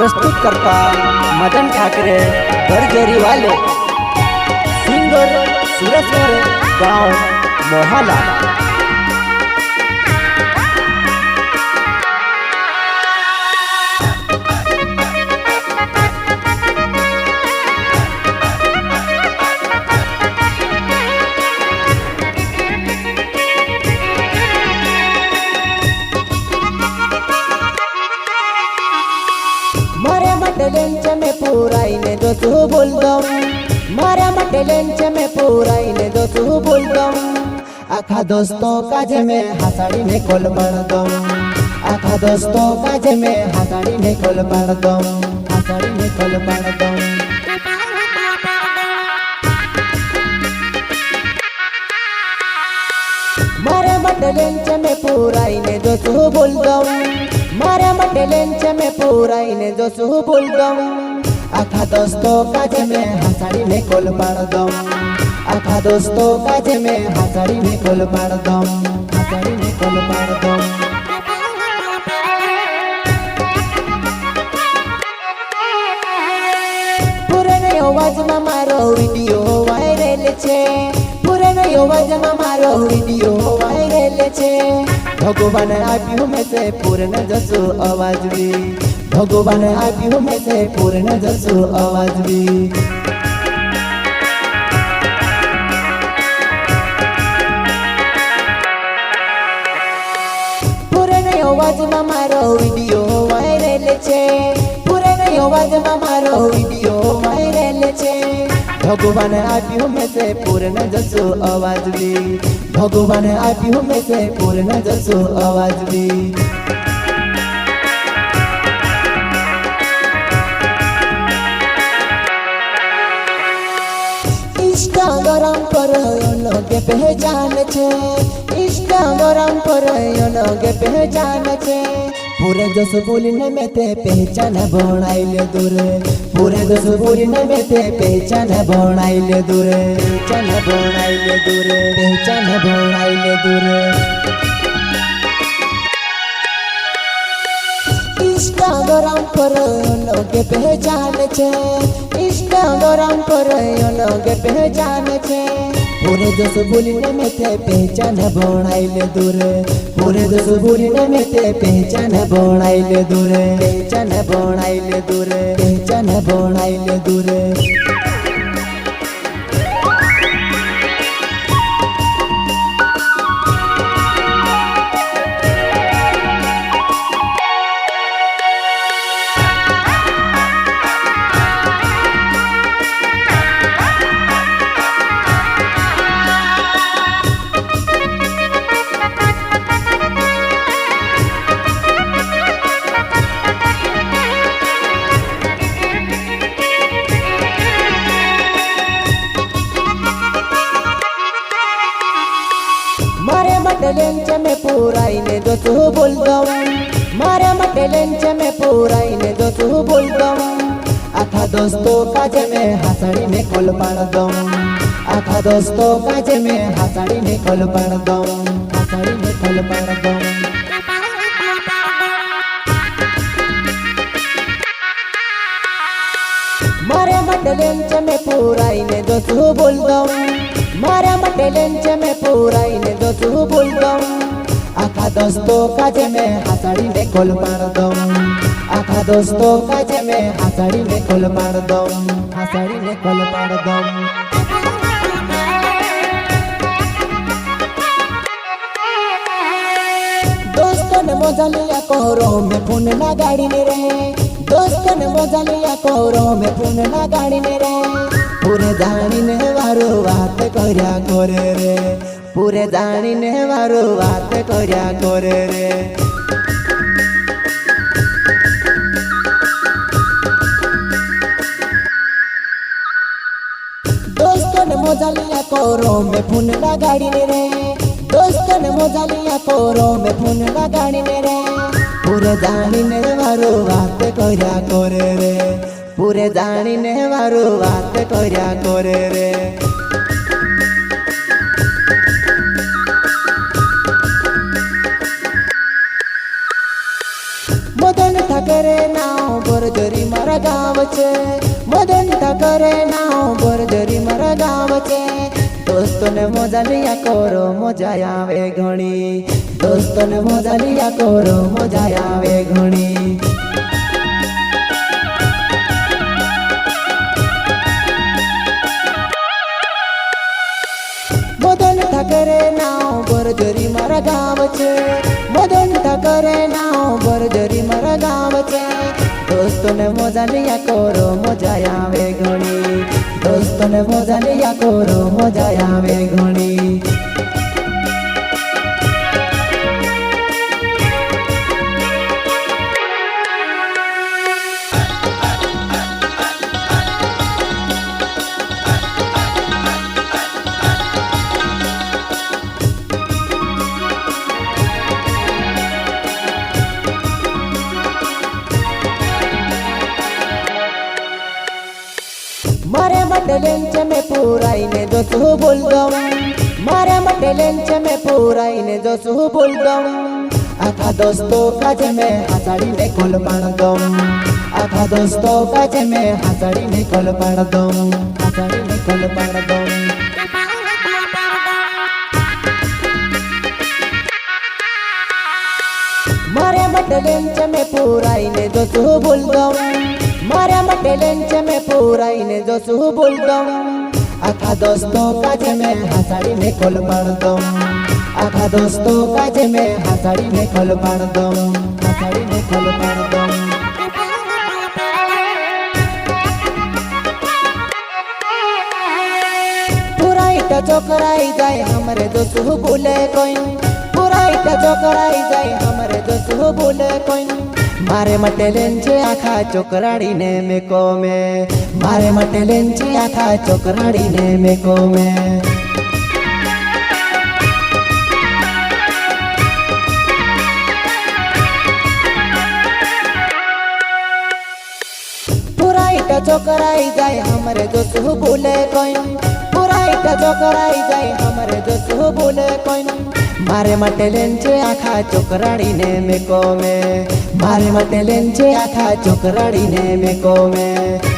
प्रस्तुत करता मदन ठाकरे बरजरी वाले, सिंगर सुरेश्वर गांव मोहाला। लेंच में पूराईने दोस्तू बोलदम, मारा मटे लेंच में पूराईने दोस्तू बोलदम। आखा दोस्तों काज में हसाड़ी में कोल पड़दम, आखा दोस्तों काज में हसाड़ी में कोल पड़दम, हसाड़ी में कोल पड़दम। मारा मटे लेंच में पूराईने दोस्तू बोलदम, मारा मटे लेंच में पूराईने दोस्तू बोलदम। आखा दोस्तों काज में हसाड़ी में कोल पड़दम, आखा दोस्तों काज में हसाड़ी में कोल पड़दम, हसाड़ी में कोल पड़दम। पुराने अवाज में मारो वीडियो वायरल छे, पुराने अवाज में मारो वीडियो वायरल छे। भगवान आप्યું में से पूर्ण जसो आवाज भी, भगवान आप्યું में से पूर्ण जसो आवाज भी। पुराने अवाज में मारो वीडियो वायरल छे, पुराने अवाज में मारो वीडियो वायरल छे। भगवान आप्યું में से पूर्ण जसो आवाज भी, भगवान आप्યું में से पूर्ण जसो आवाज भी। इंस्टाग्राम पर लोगे पहचान छे, इंस्टाग्राम पर लोगे पहचान छे। पूरे जस बोलने में ते पहचान बनाइले दूर, पूरे जस बोलने में ते पहचान बनाइले दूर, पहचान बनाइले दूर, पहचान बनाइले दूर। इंस्टाग्राम पर लोगे पहचान छे, इंस्टाग्राम पर लोगे पहचान छे। पूरे जस बोलने में ते पहचान बनाइले दूर, पूरे जस बोलने में ते पहचान बनाइले दूर, पहचान बनाइले दूर, पहचान बनाइले दूर। मारे मटे लेंच में पूराईने दोस्तू बोलदम, मारे मटे लेंच में पूराईने दोस्तू बोलदम। आखा दोस्तों काज में हसाड़ी में कोल पड़दम, आखा दोस्तों काज में हसाड़ी में कोल पड़दम, हसाड़ी में कोल पड़दम। मारे मटे लेंच में पूराईने दोस्तू बोलदम, मारा मटे लेंच में पूराईने दोस्तू बोलदम। आखा दोस्तों काज में हसाड़ी में कोल पड़दम, आखा दोस्तों काज में हसाड़ी में कोल पड़दम, हसाड़ी में कोल पड़दम। दोस्तन मजा लिया कोरो में फोन ना गाड़ी ने रहे, दोस्तन मजा लिया कोरो में फोन ना गाड़ी ने रहे। पूरे जानी ने वारो बात कर्या करे रे, पूरे जानी ने वारो बात कर्या करे रे। दोस्तन मजा लिया कोरो में फोन ना गाड़ी ने रे, दोस्तन मजा लिया कोरो में फोन ना गाड़ी ने रे। पूरे जानी ने वारो बात कर्या करे रे, पूरे जानी ने वारो बात कर्या करे रे। मदन ठाकरे नाव बरजरी मारा गावचे मदन ठाकरे नाव बरजरी मारा गावचे दोस्तोने मजा लिया करो मजा आवे घणी दोस्तोने मजा लिया करो मजा आवे घणी मदन ठाकरे नाव बरजरी मारा गावचे मदन ठाकरे नाव बरजरी मारा गावचे दोस्तोने मजा लिया करो मजा आवे घणी दोस्तोने मजा लिया करो मजा आवे घणी मारे मटलेंच में पूराईने दोसू बोल दऊं मारे मटलेंच में पूराईने दोसू बोल दऊं आखा दोस्तों काजे में हासाड़ी ने कोल पाण दऊं आखा दोस्तों काजे में हासाड़ी ने कोल पाण दऊं हासाड़ी ने कोल पाण दऊं मारे मटलेंच में पूराईने दोसू बोल दऊं मारे मटलेंच में पूराईने दोसू बोल दऊं आखा दोस्तों काजे में हासाड़ी ने कोल पाण दऊं आखा दोस्तों काजे में हासाड़ी ने कोल पाण दऊं हासाड़ी ने कोल पाण दऊं पुराईटा चोकराई जाए हमरे दोसू बोले कोई पुराईटा चोकराई जाए हमरे दोसू बोले कोई मारे मटेलेंचे आखा चोकराड़ी ने मेको में मारे मटेलेंचे आखा चोकराड़ी ने मेको में पुराईटा चोकराई जाए हमरे दोसू बोले कोई पुराईटा चोकराई जाए हमरे दोसू बोले कोई मारे मटेलेंचे आखा चोकराड़ी ने मेको में मारे मटेलेंचे आखा चोकराड़ी ने मेको में